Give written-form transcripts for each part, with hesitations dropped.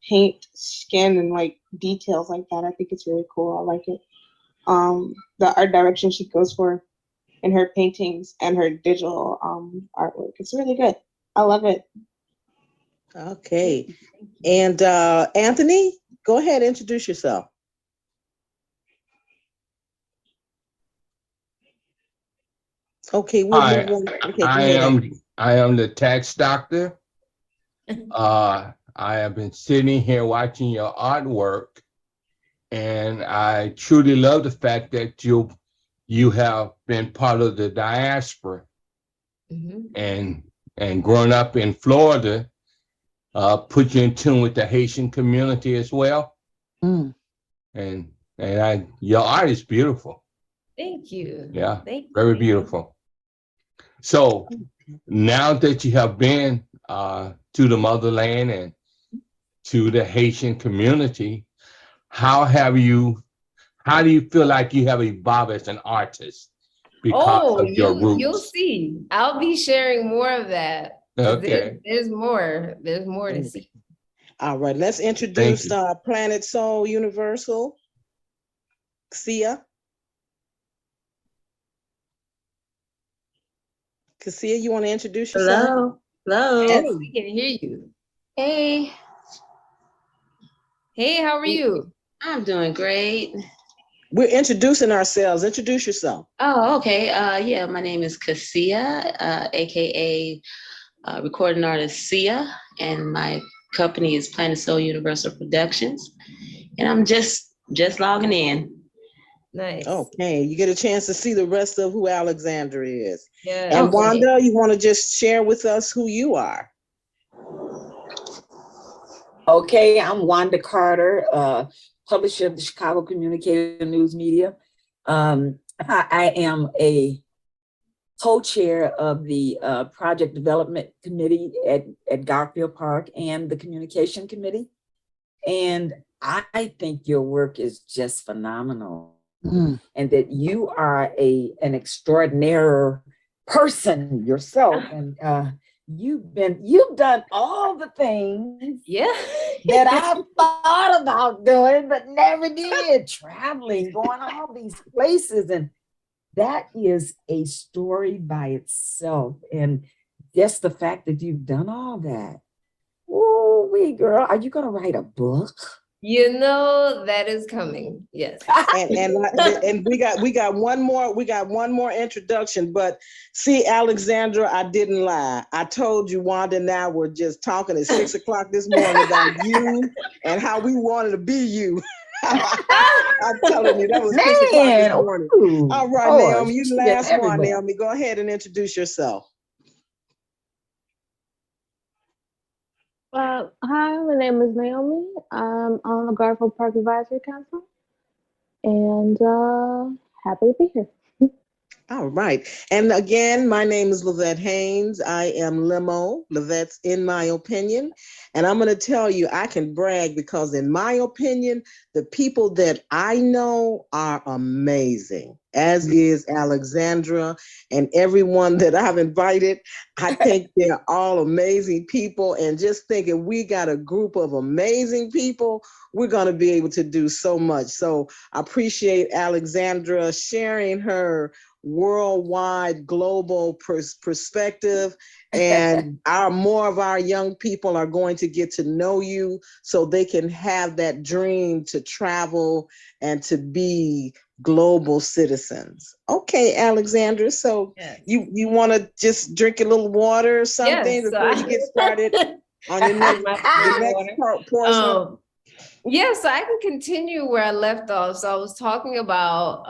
Paint skin and like details like that. I think it's really cool. I like it. The art direction she goes for in her paintings and her digital artwork. It's really good. I love it. Okay. And Anthony, go ahead, introduce yourself. Okay, we'll Hi, move on. Okay, go I ahead, am Anthony. I am the tax doctor. I have been sitting here watching your artwork, and I truly love the fact that you have been part of the diaspora and growing up in Florida, put you in tune with the Haitian community as well. Mm. And your art is beautiful. Thank you. Yeah, Thank very you. beautiful. So now that you have been to the motherland and to the Haitian community, how do you feel like you have evolved as an artist because Oh, of your you'll roots? see. I'll be sharing more of that. 'Cause Okay. There's more. There's more to see. All right, let's introduce Planet Soul Universal, Sia. Cassia, you want to introduce yourself? Hello. Hello. Yes, we can hear you. Hey. Hey, how are you? I'm doing great. We're introducing ourselves. Introduce yourself. Oh, okay. Yeah, my name is Cassia, aka recording artist Sia, and my company is Planet Soul Universal Productions. And I'm just logging in. Nice. Okay, you get a chance to see the rest of who Alexandra is. Yeah. And Okay. Wanda, you want to just share with us who you are? Okay, I'm Wanda Carter, publisher of the Chicago Communicator News Media. I am a co-chair of the Project Development Committee at Garfield Park and the Communication Committee. And I think your work is just phenomenal. And that you are an extraordinary person yourself. And you've done all the things that I've thought about doing, but never did. Traveling, going all these places, and that is a story by itself. And just the fact that you've done all that. Oh, wait, girl, are you gonna write a book? You know that is coming. Yes. And we got one more introduction. But see, Alexandra, I didn't lie. I told you Wanda and I were just talking at 6 o'clock this morning about you and how we wanted to be you. I'm telling you, that was 6 o'clock this morning. Ooh, All right, Lord, Naomi, you the she gets last one. everywhere. Naomi, go ahead and introduce yourself. Hi, my name is Naomi. I'm on the Garfield Park Advisory Council, and happy to be here. All right. And again, my name is Lavette Haynes. I am Limo. Lavette's in my opinion. And I'm going to tell you, I can brag because in my opinion, the people that I know are amazing. as is Alexandra and everyone that I've invited. I think they're all amazing people. And just thinking we got a group of amazing people, we're going to be able to do so much. So I appreciate Alexandra sharing her worldwide global perspective, and more of our young people are going to get to know you so they can have that dream to travel and to be global citizens. Okay, Alexandra, so Yes. you want to just drink a little water or something Yes, so before you get started on your Drink next, my the water. next portion? Yeah, so I can continue where I left off. So I was talking about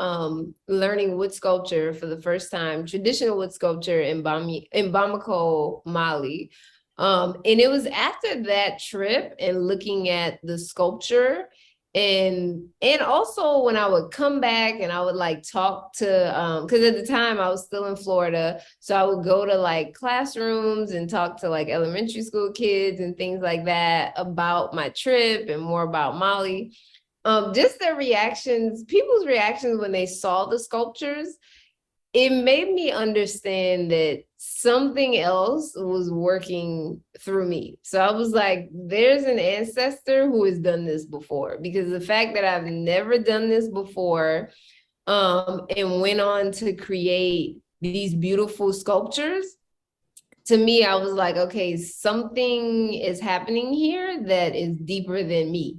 learning wood sculpture for the first time, traditional wood sculpture in Bamako, Mali. And it was after that trip and looking at the sculpture and also when I would come back and I would like talk to because at the time I was still in Florida, so I would go to like classrooms and talk to like elementary school kids and things like that about my trip and more about Mali. Just their reactions, people's reactions when they saw the sculptures, it made me understand that something else was working through me. So I was like, there's an ancestor who has done this before, because the fact that I've never done this before, and went on to create these beautiful sculptures, to me, I was like, okay, something is happening here that is deeper than me.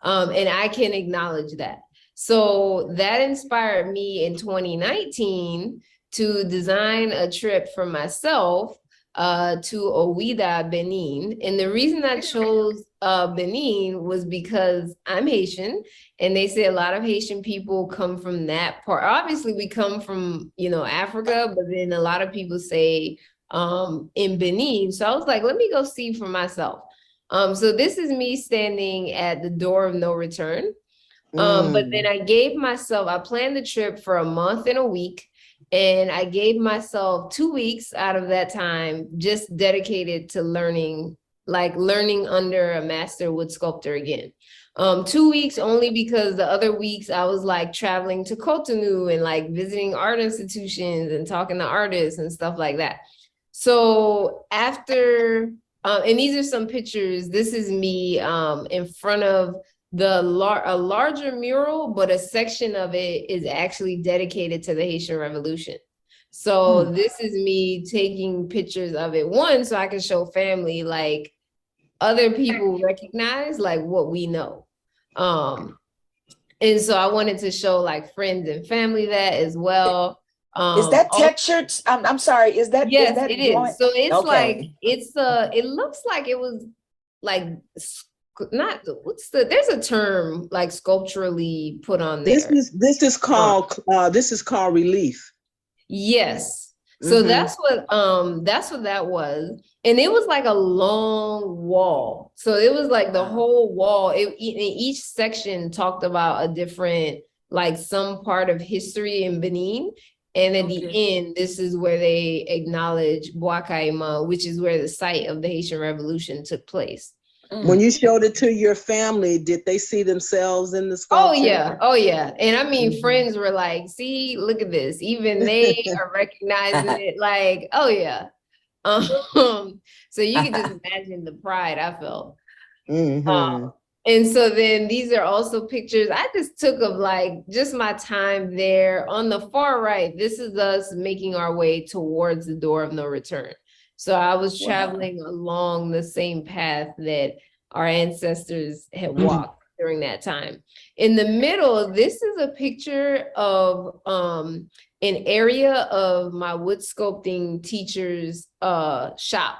And I can acknowledge that. So that inspired me in 2019 to design a trip for myself to Ouida, Benin. And the reason I chose Benin was because I'm Haitian, and they say a lot of Haitian people come from that part. Obviously, we come from, Africa, but then a lot of people say in Benin. So I was like, let me go see for myself. So this is me standing at the door of no return. But then I planned the trip for a month and a week, and I gave myself 2 weeks out of that time just dedicated to learning under a master wood sculptor again. 2 weeks only because the other weeks I was like traveling to Cotonou and like visiting art institutions and talking to artists and stuff like that. So after, and these are some pictures. This is me in front of a larger mural, but a section of it is actually dedicated to the Haitian Revolution. So this is me taking pictures of it. One, so I can show family, like other people recognize like what we know. And so I wanted to show like friends and family that as well. Is that textured? I'm sorry. Is that Yes, that it drawing? is. So it's Okay. it looks like it was like not there's a term like sculpturally put on there. This is called relief. Yes. So that's what that was. And it was like a long wall. So it was like the whole wall. In each section talked about a different, like some part of history in Benin. And at the end, this is where they acknowledge Boakaima, which is where the site of the Haitian Revolution took place. When you showed it to your family, did they see themselves in the sculpture? Oh yeah. And I mean, friends were like, see, look at this. Even they are recognizing it like, oh yeah. So you can just imagine the pride I felt. And so then these are also pictures I just took of like just my time there. On the far right, this is us making our way towards the door of no return. So I was traveling along the same path that our ancestors had walked during that time. In the middle, this is a picture of an area of my wood sculpting teacher's shop.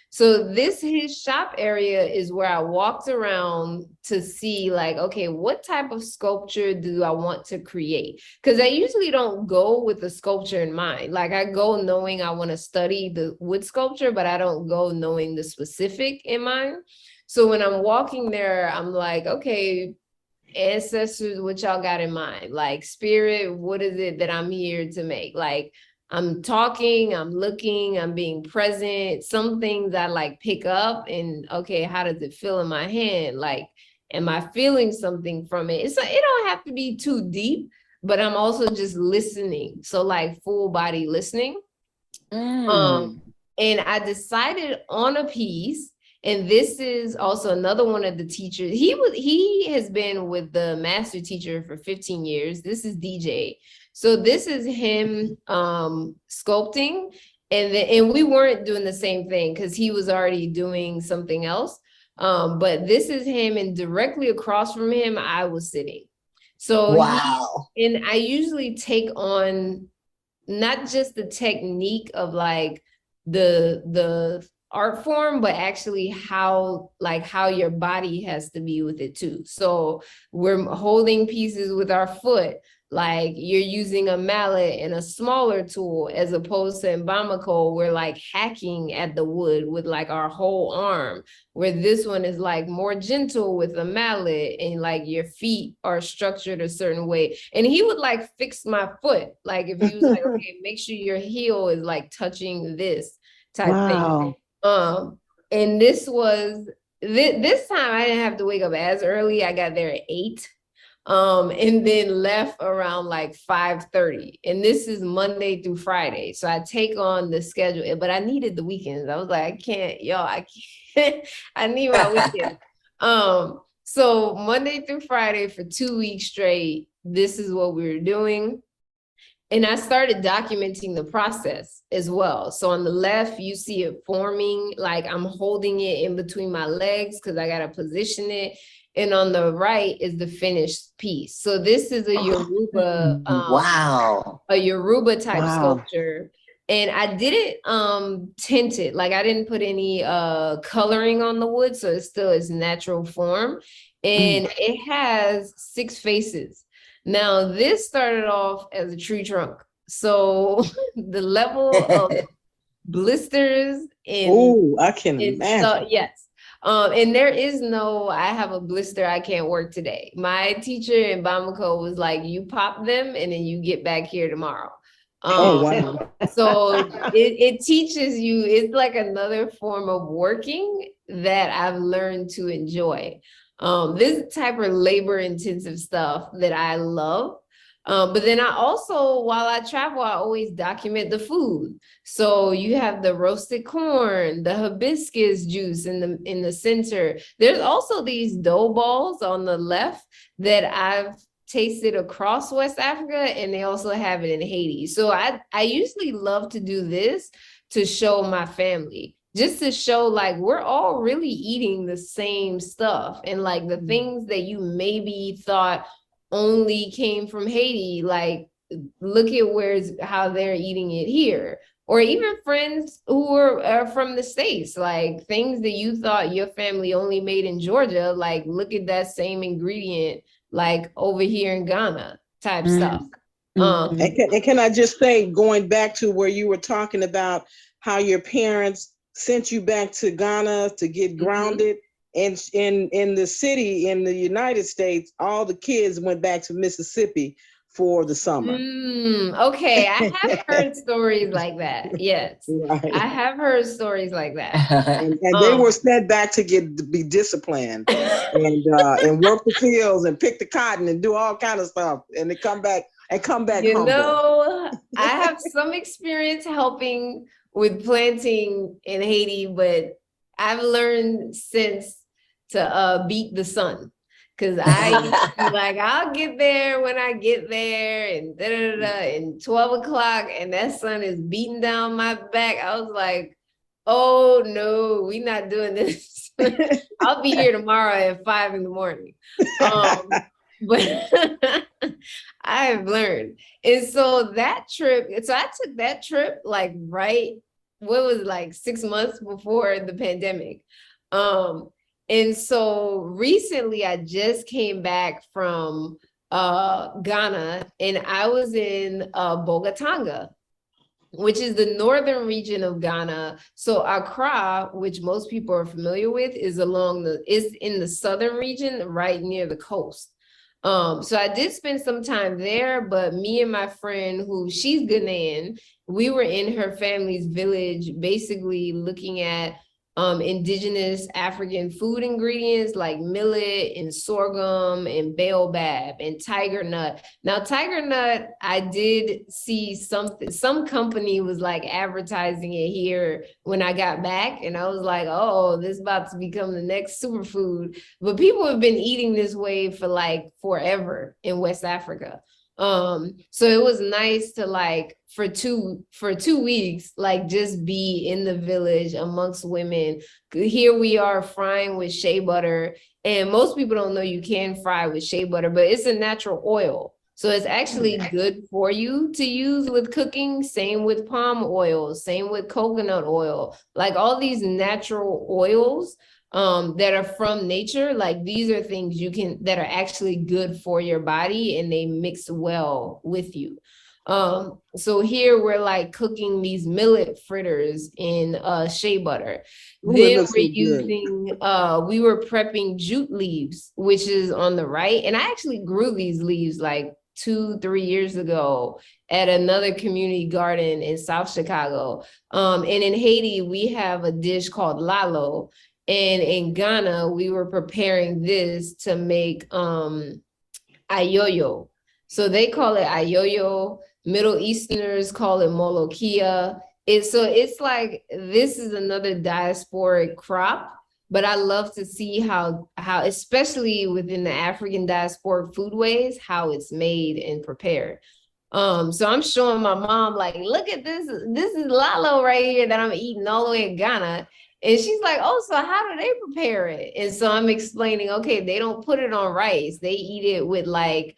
So his shop area is where I walked around to see like, okay, what type of sculpture do I want to create? Because I usually don't go with the sculpture in mind. Like I go knowing I want to study the wood sculpture, but I don't go knowing the specific in mind. So when I'm walking there, I'm like, okay, ancestors, what y'all got in mind? Like spirit, what is it that I'm here to make? Like I'm talking, I'm looking, I'm being present. Some things I like pick up and okay, how does it feel in my hand? Like, am I feeling something from it? It don't have to be too deep, but I'm also just listening. So like full body listening. Mm. And I decided on a piece, and this is also another one of the teachers. He has been with the master teacher for 15 years. This is DJ. So this is him sculpting, and we weren't doing the same thing because he was already doing something else. But this is him, and directly across from him, I was sitting. So Wow. and I usually take on not just the technique of like the art form, but actually how your body has to be with it too. So we're holding pieces with our foot, like you're using a mallet and a smaller tool, as opposed to in Bamako, we're like hacking at the wood with like our whole arm, where this one is like more gentle with a mallet, and like your feet are structured a certain way. And he would like fix my foot. Like if he was like, okay, make sure your heel is like touching this type thing. And this was this time I didn't have to wake up as early. I got there at 8. And then left around like 5:30. And this is Monday through Friday. So I take on the schedule, but I needed the weekends. I was like, I can't, I can't, I need my weekend. So Monday through Friday for 2 weeks straight, this is what we were doing. And I started documenting the process as well. So on the left, you see it forming, like I'm holding it in between my legs because I got to position it. And on the right is the finished piece. So this is a Yoruba, Wow. a Yoruba type sculpture. And I didn't tint it, like I didn't put any coloring on the wood, so it still is natural form. And it has 6 faces. Now this started off as a tree trunk. So the level of blisters and I can imagine. yes. And there is no, I have a blister, I can't work today. My teacher in Bamako was like, you pop them and then you get back here tomorrow. Wow. So it teaches you, it's like another form of working that I've learned to enjoy. This type of labor intensive stuff that I love. But then I also, while I travel, I always document the food. So you have the roasted corn, the hibiscus juice in the center. There's also these dough balls on the left that I've tasted across West Africa, and they also have it in Haiti. So I usually love to do this to show my family, just to show like we're all really eating the same stuff, and like the things that you maybe thought only came from Haiti, like look at how they're eating it here. Or even friends who are from the States, like things that you thought your family only made in Georgia, like look at that same ingredient like over here in Ghana type stuff. And can I just say, going back to where you were talking about how your parents sent you back to Ghana to get grounded, and in the city in the United States, all the kids went back to Mississippi for the summer. Okay, I have heard stories like that. Yes, Right. I have heard stories like that. And they were sent back to be disciplined and work the fields and pick the cotton and do all kind of stuff, and they come back You humble. know, I have some experience helping with planting in Haiti, but I've learned since to beat the sun. Cause I used to be like, I'll get there when I get there, and and 12 o'clock, and that sun is beating down my back. I was like, oh no, we're not doing this. I'll be here tomorrow at 5 in the morning. But I have learned. And so that trip, so I took that trip like what was it, like 6 months before the pandemic. And so recently I just came back from Ghana, and I was in Bogatanga, which is the northern region of Ghana. So Accra, which most people are familiar with, is in the southern region, right near the coast. So I did spend some time there, but me and my friend, she's Ghanaian, we were in her family's village, basically looking at indigenous African food ingredients like millet and sorghum and baobab and tiger nut. Now, tiger nut, I did see some company was like advertising it here when I got back, and I was like, oh, this is about to become the next superfood. But people have been eating this way for like forever in West Africa. So it was nice to like for 2 weeks, like just be in the village amongst women. Here we are frying with shea butter, and most people don't know you can fry with shea butter, but it's a natural oil. So it's actually good for you to use with cooking. Same with palm oil, same with coconut oil, like all these natural oils that are from nature. Like these are things you can, that are actually good for your body, and they mix well with you. So here we're like cooking these millet fritters in shea butter. Ooh, it Then looks we're so good. using we were prepping jute leaves, which is on the right, and I actually grew these leaves like 2-3 years ago at another community garden in South Chicago. And in Haiti we have a dish called lalo, and in Ghana we were preparing this to make ayoyo. So they call it ayoyo. Middle Easterners call it molokia. It's like, this is another diasporic crop, but I love to see how especially within the African diasporic foodways, how it's made and prepared. So I'm showing my mom, like, look at this. This is lalo right here that I'm eating all the way in Ghana. And she's like, oh, so how do they prepare it? And so I'm explaining, okay, they don't put it on rice. They eat it with like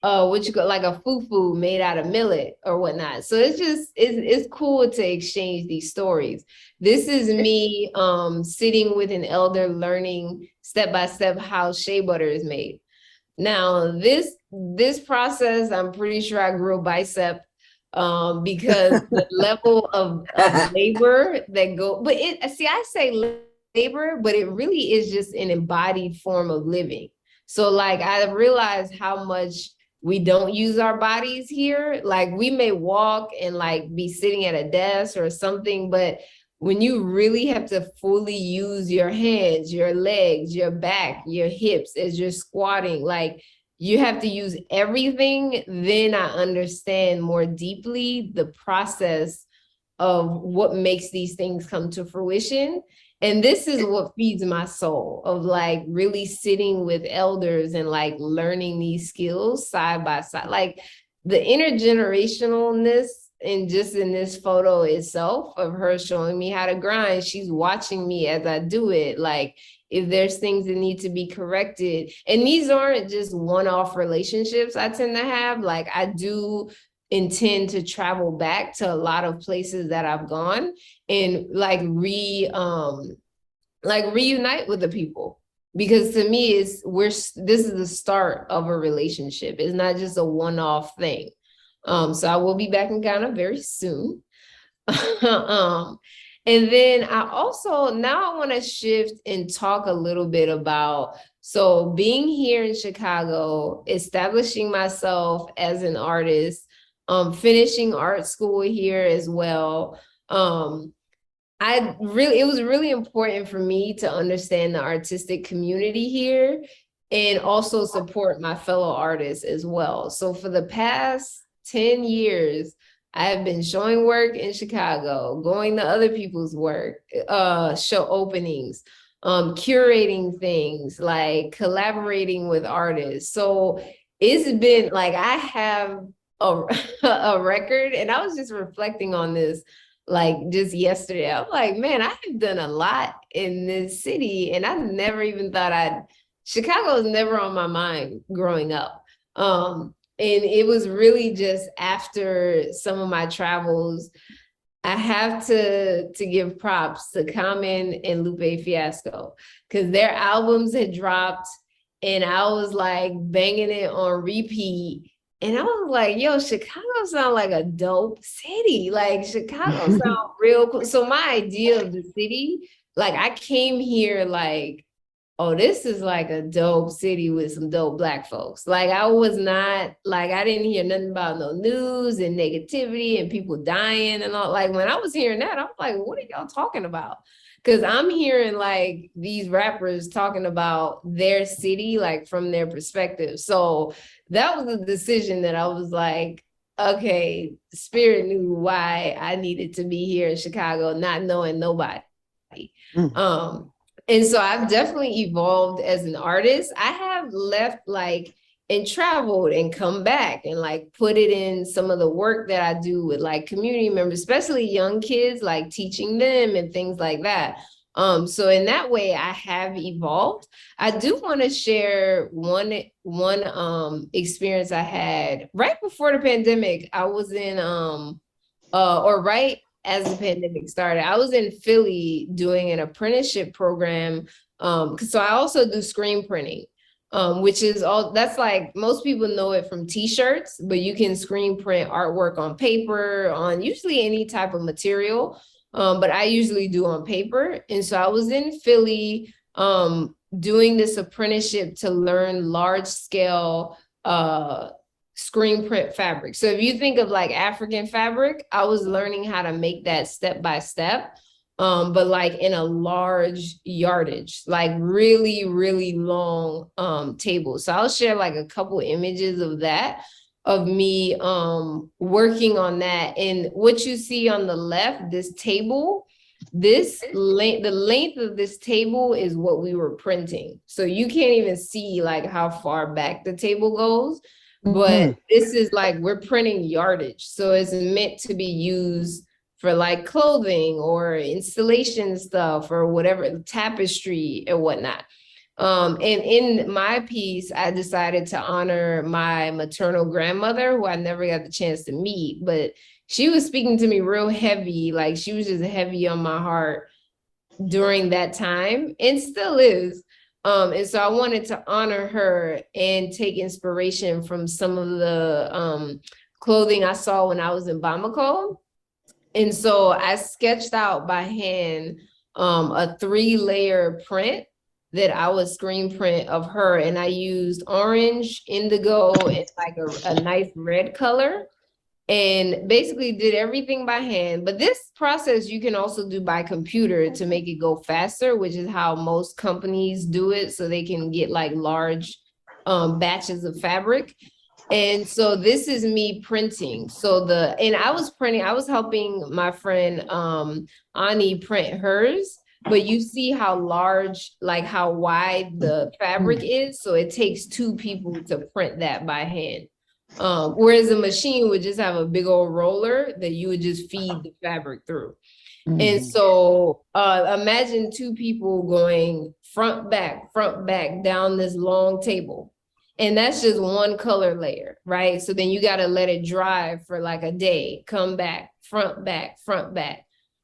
like a fufu made out of millet or whatnot. So it's cool to exchange these stories. This is me sitting with an elder, learning step by step how shea butter is made. Now this process, I'm pretty sure I grew a bicep because the level of labor that go, but I say labor, but it really is just an embodied form of living. So like I realized how much we don't use our bodies here. Like we may walk and like be sitting at a desk or something, but when you really have to fully use your hands, your legs, your back, your hips as you're squatting, like you have to use everything, then I understand more deeply the process of what makes these things come to fruition. And this is what feeds my soul, of like really sitting with elders and like learning these skills side by side. Like the intergenerationalness, and just in this photo itself of her showing me how to grind, she's watching me as I do it. Like if there's things that need to be corrected, and these aren't just one-off relationships I tend to have, like I do intend to travel back to a lot of places that I've gone and like reunite with the people, because to me this is the start of a relationship. It's not just a one-off thing. So I will be back in Ghana very soon. And then I also, now I want to shift and talk a little bit about, so being here in Chicago, establishing myself as an artist, finishing art school here as well. It was really important for me to understand the artistic community here and also support my fellow artists as well. So for the past 10 years, I have been showing work in Chicago, going to other people's work, show openings, curating things, like collaborating with artists. So it's been like, I have a record, and I was just reflecting on this like just yesterday. I'm like, man, I have done a lot in this city, and I never even thought Chicago was never on my mind growing up. And it was really just after some of my travels, I have to give props to Common and Lupe Fiasco, because their albums had dropped and I was like banging it on repeat. And I was like, yo, Chicago sounds like a dope city. Like Chicago sounds real cool. So my idea of the city, like I came here like oh, this is like a dope city with some dope Black folks. Like I was not, like I didn't hear nothing about no news and negativity and people dying and all. Like when I was hearing that, I'm like, what are y'all talking about? Because I'm hearing like these rappers talking about their city, like from their perspective. So that was a decision that I was like, okay, Spirit knew why I needed to be here in Chicago, not knowing nobody. And so I've definitely evolved as an artist. I have left like and traveled and come back and like put it in some of the work that I do with like community members, especially young kids, like teaching them and things like that. So in that way, I have evolved. I do want to share one experience I had right before the pandemic. I was in or right as the pandemic started, I was in Philly doing an apprenticeship program. So I also do screen printing, which is all, that's like, most people know it from t-shirts, but you can screen print artwork on paper, on usually any type of material. But I usually do on paper. And so I was in Philly doing this apprenticeship to learn large scale screen print fabric. So if you think of like African fabric, I was learning how to make that step by step, but like in a large yardage, like really, really long table. So I'll share like a couple images of that, of me working on that. And what you see on the left, this table, this length, the length of this table is what we were printing. So you can't even see like how far back the table goes. But this is like, we're printing yardage. So it's meant to be used for like clothing or installation stuff or whatever, tapestry or whatnot. And in my piece, I decided to honor my maternal grandmother, who I never got the chance to meet, but she was speaking to me real heavy. Like she was just heavy on my heart during that time and still is. And so I wanted to honor her and take inspiration from some of the clothing I saw when I was in Bamako. And so I sketched out by hand a 3-layer print that I would screen print of her. And I used orange, indigo, and like a nice red color. And basically did everything by hand. But this process you can also do by computer to make it go faster, which is how most companies do it, so they can get like large batches of fabric. And so this is me printing. So and I was helping my friend Ani print hers, but you see how large, like how wide the fabric is. So it takes 2 people to print that by hand. Whereas a machine would just have a big old roller that you would just feed the fabric through. And so imagine 2 people going front, back down this long table. And that's just one color layer, right? So then you got to let it dry for like a day, come back, front, back,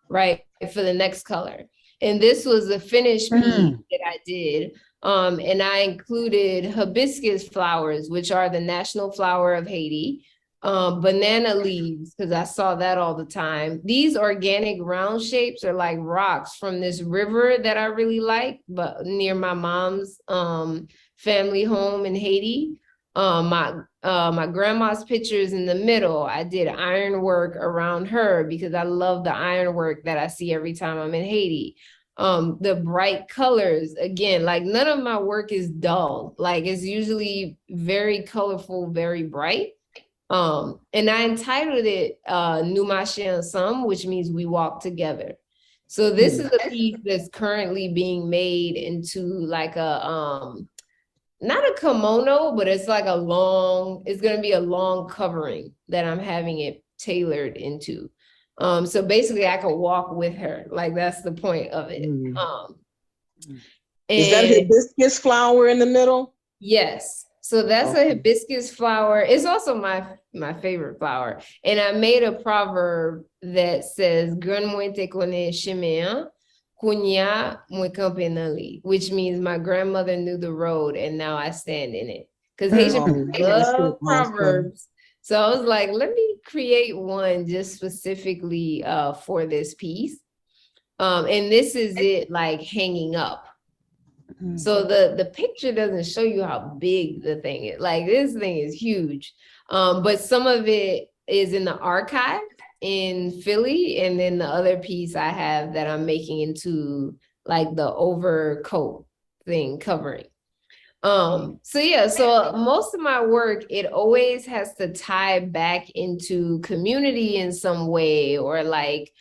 right? For the next color. And this was the finished piece that I did. And I included hibiscus flowers, which are the national flower of Haiti, banana leaves, because I saw that all the time. These organic round shapes are like rocks from this river that I really like, but near my mom's family home in Haiti. My grandma's picture is in the middle. I did ironwork around her because I love the ironwork that I see every time I'm in Haiti. The bright colors, again, like none of my work is dull. Like it's usually very colorful, very bright. And I entitled it Nous marchons ensemble, which means we walk together. So this is a piece that's currently being made into like a not a kimono, but it's like it's going to be a long covering that I'm having it tailored into. So basically I could walk with her. Like that's the point of it. Is that hibiscus flower in the middle? Yes. So that's a hibiscus flower. It's also my favorite flower. And I made a proverb that says, "Gran muerte connaît chemin, kunya muekampenali," which means my grandmother knew the road and now I stand in it. Because Haitian people love proverbs. So I was like, let me create one just specifically for this piece. And this is it like hanging up. So the picture doesn't show you how big the thing is. Like this thing is huge. But some of it is in the archive in Philly. And then the other piece I have that I'm making into like the overcoat thing covering. So yeah, so most of my work, it always has to tie back into community in some way, or like,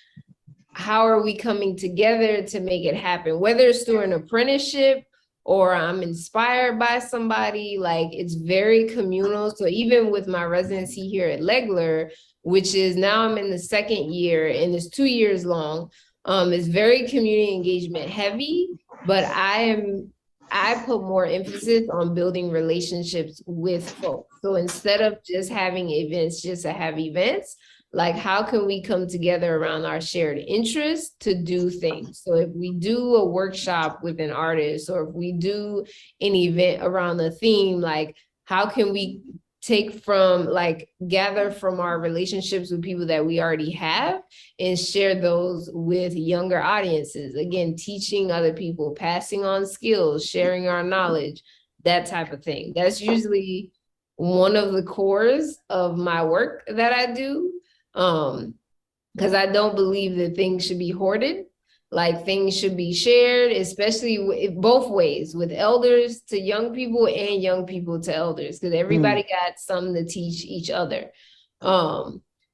how are we coming together to make it happen? Whether it's through an apprenticeship or I'm inspired by somebody, like it's very communal. So even with my residency here at Legler, which is now I'm in the second year and it's 2 years long, it's very community engagement heavy, but I put more emphasis on building relationships with folks. So instead of just having events, just to have events, like how can we come together around our shared interests to do things? So if we do a workshop with an artist, or if we do an event around a theme, like how can we take from, like, gather from our relationships with people that we already have and share those with younger audiences? Again, teaching other people, passing on skills, sharing our knowledge, that type of thing. That's usually one of the cores of my work that I do. Because I don't believe that things should be hoarded. Like things should be shared, especially both ways, with elders to young people and young people to elders, because everybody got something to teach each other.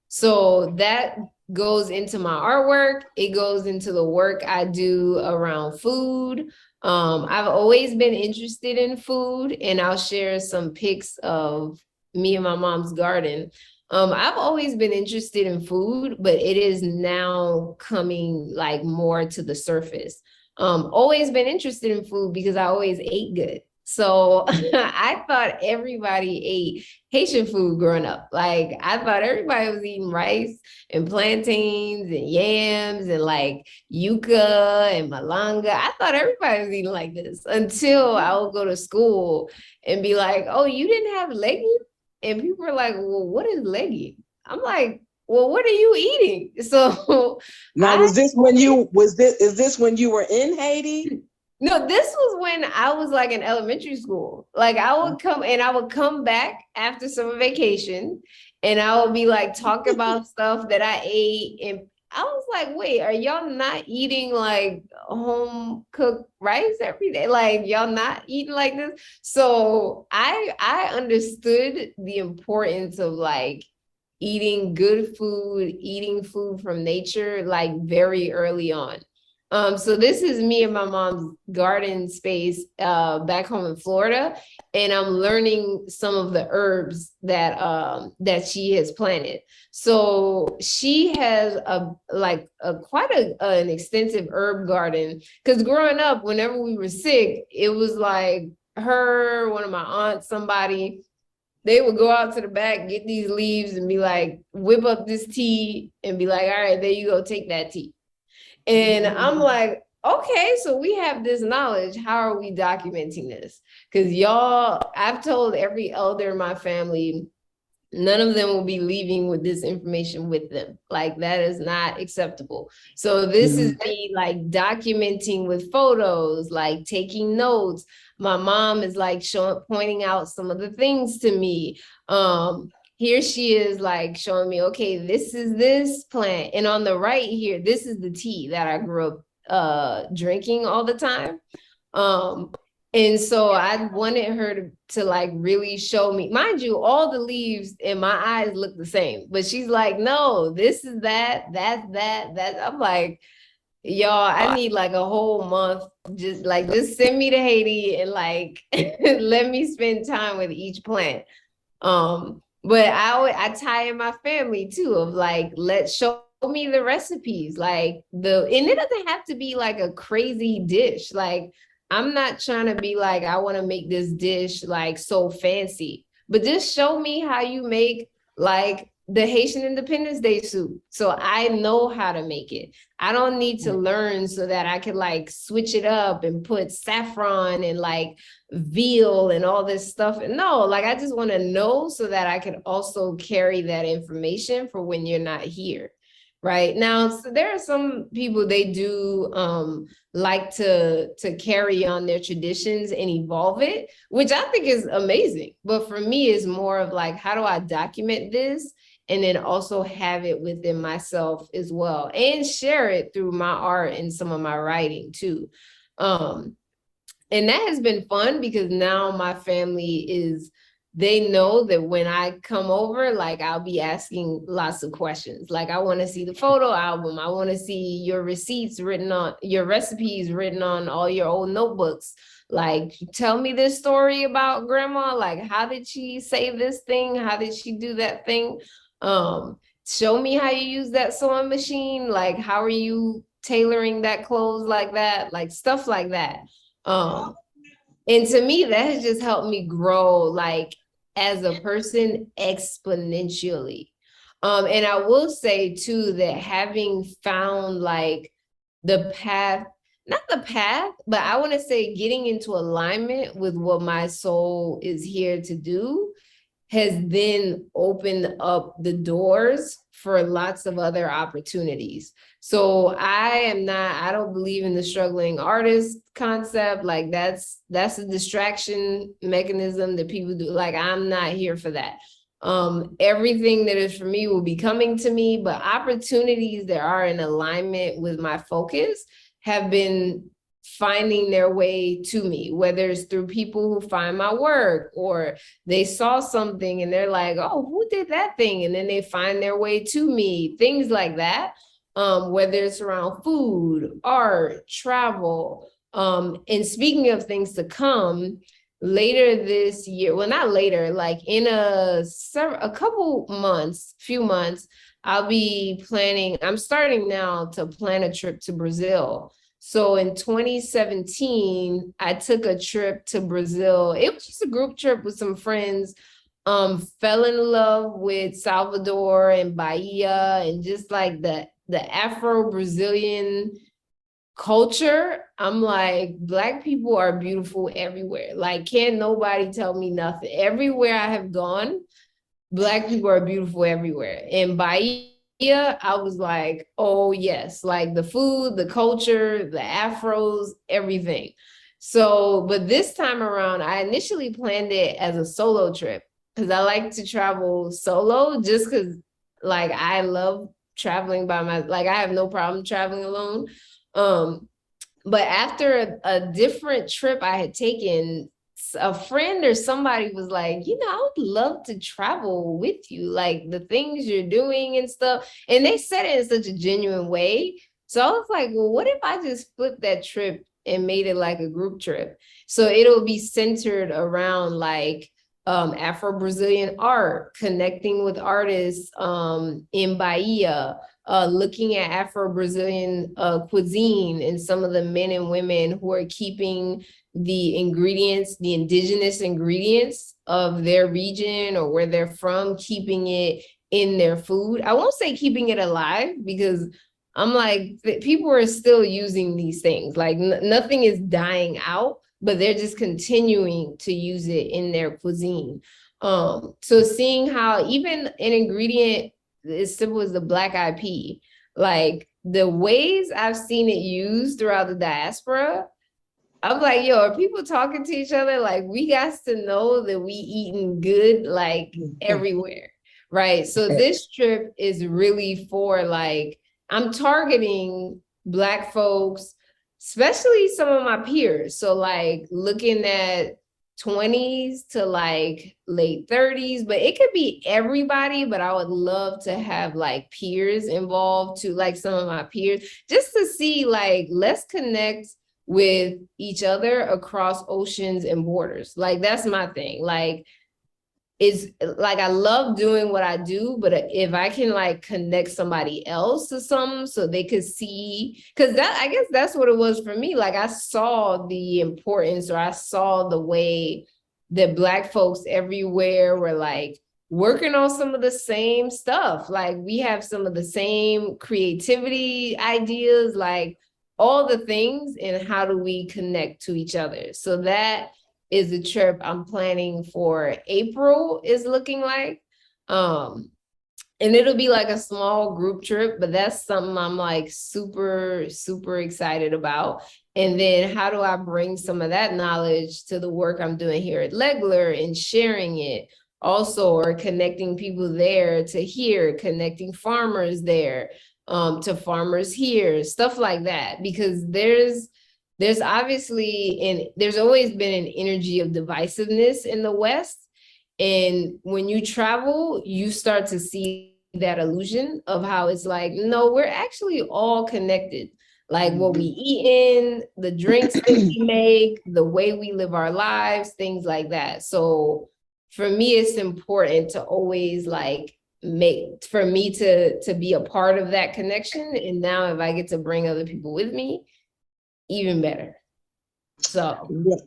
So that goes into my artwork. It goes into the work I do around food. I've always been interested in food, and I'll share some pics of me and my mom's garden. I've always been interested in food, but it is now coming like more to the surface. Always been interested in food because I always ate good. So I thought everybody ate Haitian food growing up. Like I thought everybody was eating rice and plantains and yams and like yuca and malanga. I thought everybody was eating like this until I would go to school and be like, oh, you didn't have legumes? And people were like, well, what is legging? I'm like, well, what are you eating? So now, is this when you were in Haiti? No, this was when I was like in elementary school. Like I would come back after summer vacation, and I would be like talking about stuff that I ate. And I was like, wait, are y'all not eating like home cooked rice every day? Like y'all not eating like this? So I understood the importance of like eating good food, eating food from nature, like very early on. So this is me and my mom's garden space back home in Florida, and I'm learning some of the herbs that she has planted. So she has quite an extensive herb garden, because growing up, whenever we were sick, it was like her, one of my aunts, somebody, they would go out to the back, get these leaves and be like, whip up this tea and be like, all right, there you go, take that tea. And I'm like, okay, so we have this knowledge. How are we documenting this? Because y'all, I've told every elder in my family, none of them will be leaving with this information with them. Like that is not acceptable. So this is me like documenting with photos, like taking notes. My mom is like pointing out some of the things to me. Here she is like showing me, okay, this is this plant. And on the right here, this is the tea that I grew up drinking all the time. And so I wanted her to like really show me, mind you, all the leaves in my eyes look the same, but she's like, no, this is that's that. I'm like, y'all, I need like a whole month. Just send me to Haiti and like, let me spend time with each plant. But I tie in my family too, of like, let's show me the recipes, like and it doesn't have to be like a crazy dish. Like I'm not trying to be like, I want to make this dish like so fancy, but just show me how you make like the Haitian Independence Day soup, so I know how to make it. I don't need to learn so that I can like switch it up and put saffron and like veal and all this stuff. No, like I just want to know so that I can also carry that information for when you're not here. Right now, so there are some people, they do like to carry on their traditions and evolve it, which I think is amazing. But for me, it's more of like, how do I document this and then also have it within myself as well, and share it through my art and some of my writing too. Um, and that has been fun because now my family is, they know that when I come over, like I'll be asking lots of questions. Like, I want to see the photo album. I want to see your receipts written on, your recipes written on all your old notebooks. Like, tell me this story about grandma. Like, how did she say this thing? How did she do that thing? Show me how you use that sewing machine. Like, how are you tailoring that clothes like that? Like, stuff like that. Um, and to me, that has just helped me grow, like, as a person exponentially. And I will say too, that having found like the path, not the path, but I want to say getting into alignment with what my soul is here to do, has then opened up the doors for lots of other opportunities. So I don't believe in the struggling artist concept. Like, that's a distraction mechanism that people do. Like, I'm not here for that. Everything that is for me will be coming to me, but opportunities that are in alignment with my focus have been finding their way to me, whether it's through people who find my work, or they saw something and they're like, oh, who did that thing? And then they find their way to me, things like that. Whether it's around food, art, travel. And speaking of things to come, later this year, well, not later, like in a couple months, few months, I'll be planning, I'm starting now to plan a trip to Brazil. So in 2017, I took a trip to Brazil. It was just a group trip with some friends. Fell in love with Salvador and Bahia, and just like the Afro-Brazilian culture. I'm like, Black people are beautiful everywhere. Like, can't nobody tell me nothing. Everywhere I have gone, Black people are beautiful everywhere. In Bahia, I was like, oh yes, like the food, the culture, the afros, everything. So, but this time around, I initially planned it as a solo trip because I like to travel solo, just because like I love traveling by like I have no problem traveling alone. Um, but after a different trip I had taken, a friend or somebody was like, I would love to travel with you, like the things you're doing and stuff. And they said it in such a genuine way. So I was like, well, what if I just flipped that trip and made it like a group trip? So it'll be centered around like Afro-Brazilian art, connecting with artists in Bahia, looking at Afro-Brazilian cuisine, and some of the men and women who are keeping the ingredients, the indigenous ingredients of their region or where they're from, keeping it in their food. I won't say keeping it alive, because I'm like, people are still using these things. Like nothing is dying out, but they're just continuing to use it in their cuisine. So seeing how even an ingredient as simple as the black-eyed pea, like the ways I've seen it used throughout the diaspora, I'm like, yo, are people talking to each other? Like, we got to know that we eating good, like everywhere, right? So this trip is really for like, I'm targeting Black folks, especially some of my peers. So like looking at 20s to like late 30s, but it could be everybody. But I would love to have like peers involved too, like some of my peers, just to see like, let's connect with each other across oceans and borders. Like, that's my thing. Like, it's like, I love doing what I do, but if I can like connect somebody else to something so they could see, because that, I guess that's what it was for me. Like, I saw the importance, or I saw the way that Black folks everywhere were like working on some of the same stuff. Like, we have some of the same creativity ideas, like all the things, and how do we connect to each other? So that is the trip I'm planning for April is looking like. And it'll be like a small group trip, but that's something I'm like super, super excited about. And then how do I bring some of that knowledge to the work I'm doing here at Legler and sharing it also, or connecting people there to here, connecting farmers there to farmers here, stuff like that. Because there's obviously, and there's always been an energy of divisiveness in the West. And when you travel, you start to see that illusion of how it's like, no, we're actually all connected. Like what we eat in, the drinks that we make, the way we live our lives, things like that. So for me, it's important to always like for me to be a part of that connection. And now if I get to bring other people with me, even better. So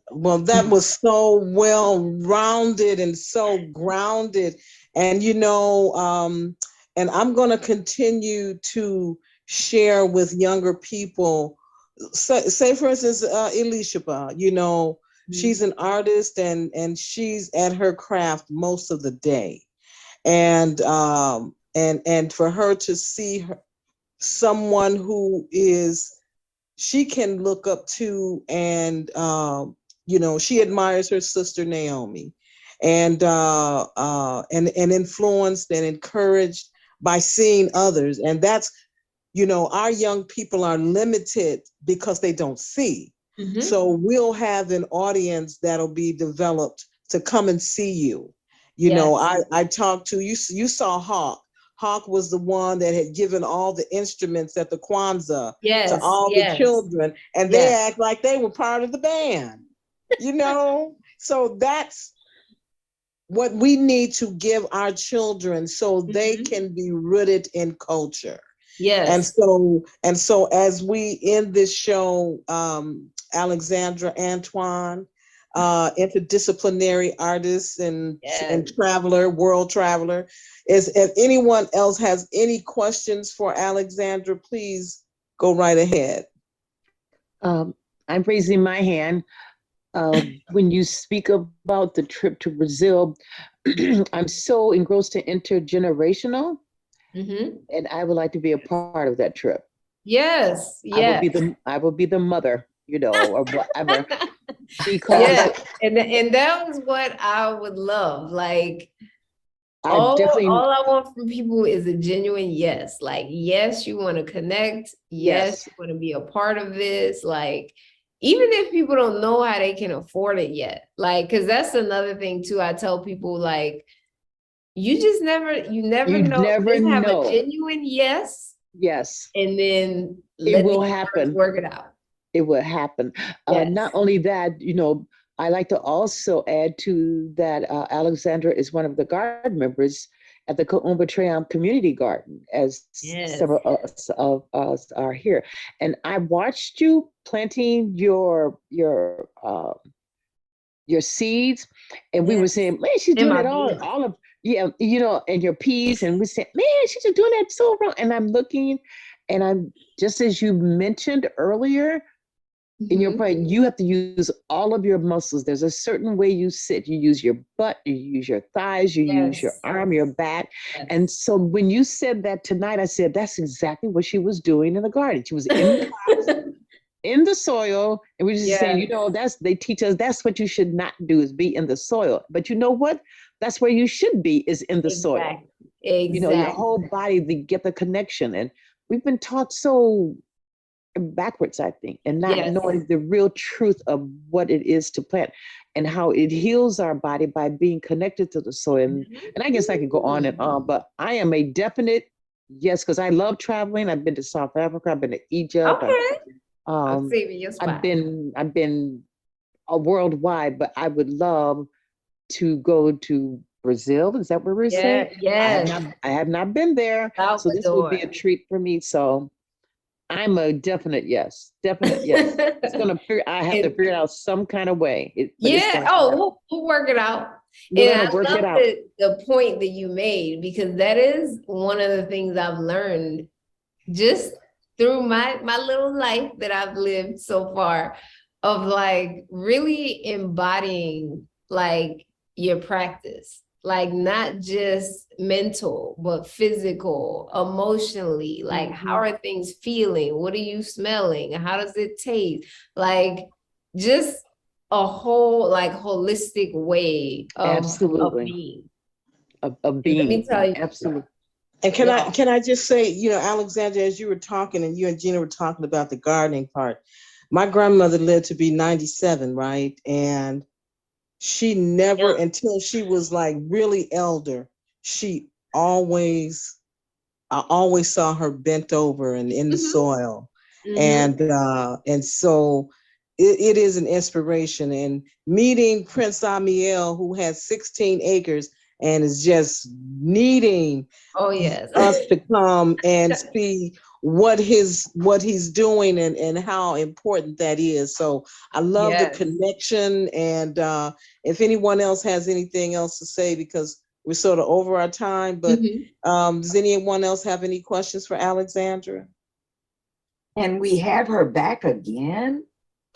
Well, that was so well rounded and so grounded. And and I'm going to continue to share with younger people. Say for instance, Elishaba, she's an artist and she's at her craft most of the day. And for her to see someone who is she can look up to, and she admires her sister Naomi, and influenced and encouraged by seeing others. And that's, our young people are limited because they don't see. So we'll have an audience that'll be developed to come and see you. I talked to you. You saw Hawk. Hawk was the one that had given all the instruments at the Kwanzaa to all the children, and they act like they were part of the band. So that's what we need to give our children so they can be rooted in culture. yes. And so as we end this show, Alexandra Antoine, interdisciplinary artist and traveler, world traveler. If anyone else has any questions for Alexandra, please go right ahead. I'm raising my hand. When you speak about the trip to Brazil, I'm so engrossed in intergenerational, and I would like to be a part of that trip. Yes. I will be the mother, or whatever. Because and that was what I would love. Like all I want from people is a genuine yes. Like, yes, you want to connect. Yes, you want to be a part of this. Like, even if people don't know how they can afford it yet. Like, because that's another thing too. I tell people, like, you never know. Just have a genuine yes. Yes. And then it will happen. Work it out. It will happen. Not only that, I like to also add to that Alexandra is one of the garden members at the Ka'umba Treum Community Garden, as several of us are here. And I watched you planting your seeds, and we were saying, man, she's doing it all of, and your peas, and we said, man, she's just doing that so wrong. And I'm looking, and I'm just as you mentioned earlier, in your point, you have to use all of your muscles. There's a certain way you sit. You use your butt, you use your thighs, you use your arm, your back. And so when you said that tonight, I said, that's exactly what she was doing in the garden. She was in the box, in the soil. And we were just saying, they teach us that's what you should not do, is be in the soil. But you know what? That's where you should be, is in the soil. Exactly. Your whole body to get the connection. And we've been taught so backwards, I think, and not knowing the real truth of what it is to plant and how it heals our body by being connected to the soil. And I guess I could go on and on, but I am a definite yes, because I love traveling. I've been to South Africa, I've been to Egypt. I'm saving your spot. I've been worldwide, but I would love to go to Brazil. Is that where we're saying? Yes. I have not been there. So this will be a treat for me. So I'm a definite yes. Definite yes. I have to figure out some kind of way. We'll work it out. And I love the point that you made, because that is one of the things I've learned just through my little life that I've lived so far, of like really embodying like your practice. like not just mental, but physical, emotionally. Like, how are things feeling? What are you smelling? How does it taste? Like, just a whole, like, holistic way of Absolutely. being. Of And let me being. tell you, Absolutely. And yeah. can I just say, you know, Alexandra, as you were talking and you and Gina were talking about the gardening part, my grandmother lived to be 97, right? And she never, until she was like really elder, she always, I always saw her bent over and in the soil. And so it is an inspiration. And meeting Prince Amiel, who has 16 acres and is just needing Oh, yes. us to come and see what he's doing and how important that is. So I love the Yes. connection. And if anyone else has anything else to say, because we're sort of over our time, but does anyone else have any questions for Alexandra? And we have her back again.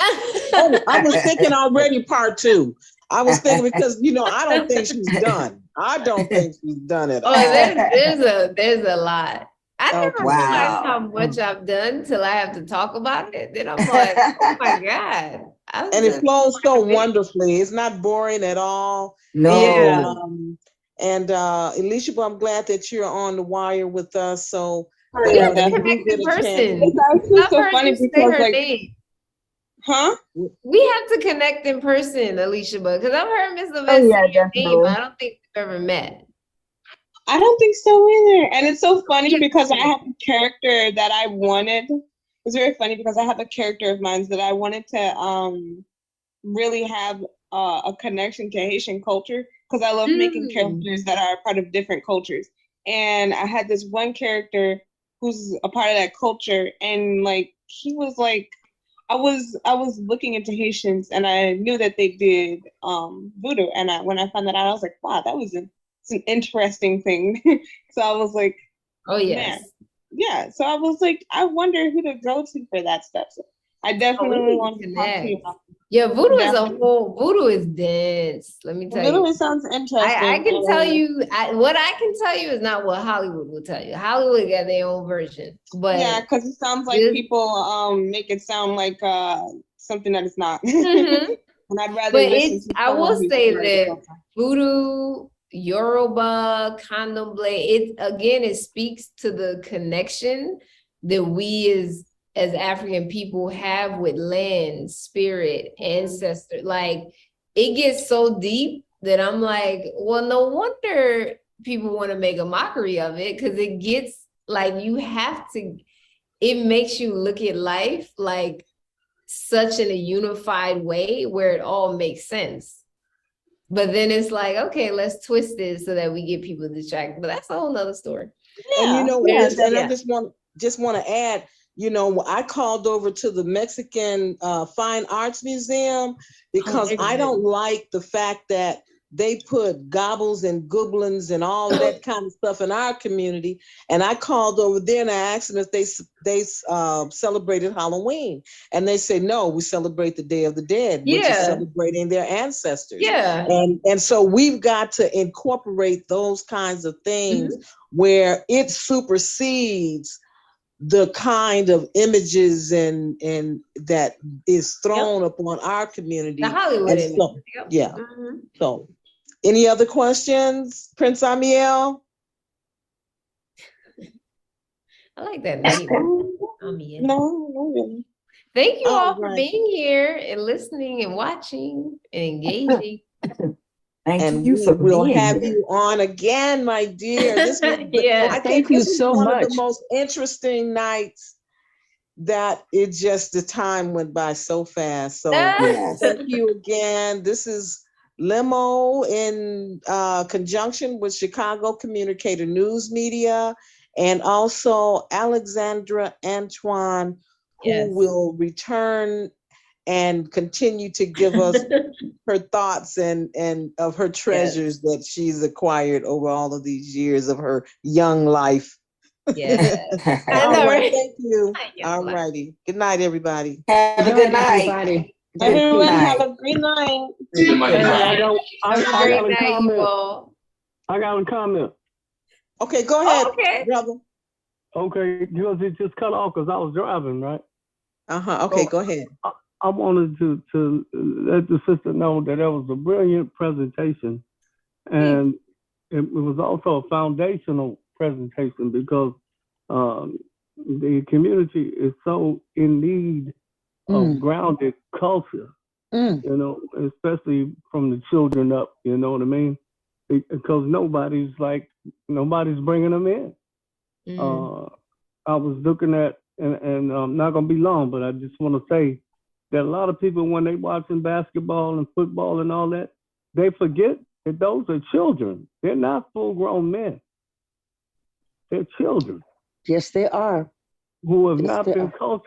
Oh, I was thinking already part 2. I was thinking because, you know, I don't think she's done. I don't think she's done at all. Oh, there's a lot. I never Okay. realized how Wow. much I've done till I have to talk about it. Then I'm like, oh my God. I've And it done flows so quite a bit. wonderfully. It's not boring at all. No. And Alicia, I'm glad that you're on the wire with us. So We have that to when we connect do in get a chance. person. It's actually I've so heard funny you say because her like, name. huh? We have to connect in person, Alicia, because I've heard Miss Oh Levesque yeah, say your name, but definitely. I don't think we've ever met. I don't think so either. And it's so funny Yeah. because I have a character that I wanted. It's very funny because I have a character of mine that I wanted to really have a connection to Haitian culture because I love making characters that are a part of different cultures. And I had this one character who's a part of that culture, and like he was like, I was looking into Haitians, and I knew that they did voodoo, and when I found that out, I was like, wow, it's an interesting thing. So I was like, Oh, man, yes. yeah. So I was like, I wonder who to go to for that stuff. So I Oh, we definitely need want to to talk to you connect. about Yeah, voodoo is a definitely. whole, voodoo is dense. Let me tell you. Literally sounds I interesting. can tell you, what I can tell you is not what Hollywood will tell you. Hollywood got their own version, Yeah, but because it sounds like this, people make it sound like something that it's not. Mhm. And I'd rather But listen it's, to I someone will who's say part of the that culture. voodoo, Yoruba, candomblé, it again, it speaks to the connection that we as African people have with land, spirit, ancestor. Like, it gets so deep that I'm like, well, no wonder people want to make a mockery of it, because it gets like, you have to, it makes you look at life like such in a unified way where it all makes sense. But then it's like, okay, let's twist it so that we get people distracted. But that's a whole nother story. And you Yeah, know, yeah, and I Yeah. just want to add, you know, I called over to the Mexican Fine Arts Museum because they're I good. don't like the fact that they put gobbles and goblins and all that kind of stuff in our community. And I called over there and I asked them if they celebrated Halloween, and they say no, we celebrate the Day of the Dead, which is Yeah. celebrating their ancestors. Yeah. And so we've got to incorporate those kinds of things where it supersedes the kind of images and that is thrown upon our community. The Hollywood And image. so, Yep. yeah. Mhm. So, any other questions, Prince Amiel? I like that name. Yeah. no, no, really. Thank you all All for right. being here and listening and watching and engaging. Thank And you we for will being have here. you on again, my dear. This was, Yeah. I Thank think you this was so one of the much. most interesting nights that it just, the time went by so fast. So Yes. thank you again. This is Limo in conjunction with Chicago Communicator News Media, and also Alexandra Antoine, who Yes. will return and continue to give us her thoughts and of her treasures that she's acquired over all of these years of her young life. Yeah. I All know, right, right? thank you. Yeah, All like- righty. Good night, everybody. Have a Good good night, night. everybody. Good Everyone night. have a great night. And Have a great night, you all. I got a comment. You all. I got a comment. Okay, go ahead, Okay. brother. Okay, because it just cut off because I was driving, right? Okay, So go ahead. I wanted to let the sister know that that was a brilliant presentation, and it was also a foundational presentation because the community is so in need of grounded culture, you know, especially from the children up, you know what I mean? Because nobody's bringing them in. I was looking at, and I'm not going to be long, but I just want to say that a lot of people, when they watching basketball and football and all that, they forget that those are children. They're not full-grown men. They're children. Yes, they are. Who have Yes, not they been are.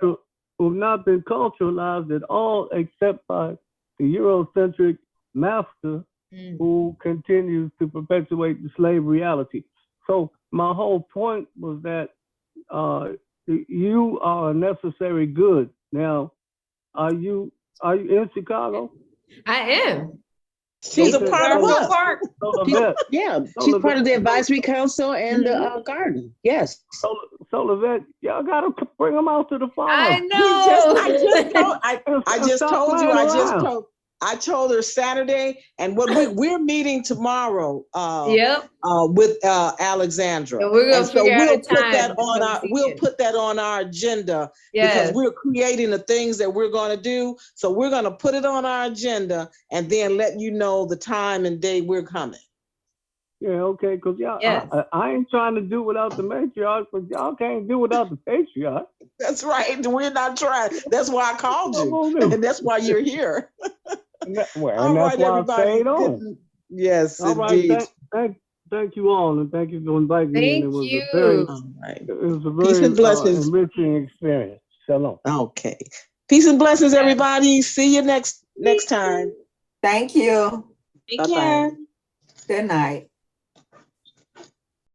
who have not been culturalized at all, except by the Eurocentric master who continues to perpetuate the slave reality. So my whole point was that you are a necessary good. Now, are you in Chicago? I am. She's a Okay, part of Garfield us. Park. so She's, Levette, yeah, so she's part Levette, of the advisory council and the garden. Yes. so Levette, y'all gotta bring them out to the I farm. know. I just Stop told you, playing around. I told her Saturday, and what we're meeting tomorrow Yep. with Alexandra. And we're gonna And so figure out a we'll put time that to on come our see we'll you. put that on our agenda because Yes. we're creating the things that we're going to do. So we're going to put it on our agenda and then let you know the time and day we're coming. Yeah, okay, because y'all, Yes. I ain't trying to do without the matriarch, but y'all can't do without the patriarch. That's right. We're not trying. That's why I called What you. I'm gonna do? And that's why you're here. And All that's right, why I everybody. stayed on. Good. Yes, All right, indeed. thank you all, and thank you for inviting me. And Thank it was you. All right. a Peace very and blessings. enriching experience. Shalom. Okay. Peace and blessings, everybody. See you next time. Thank you. Take Bye-bye. care. Good night.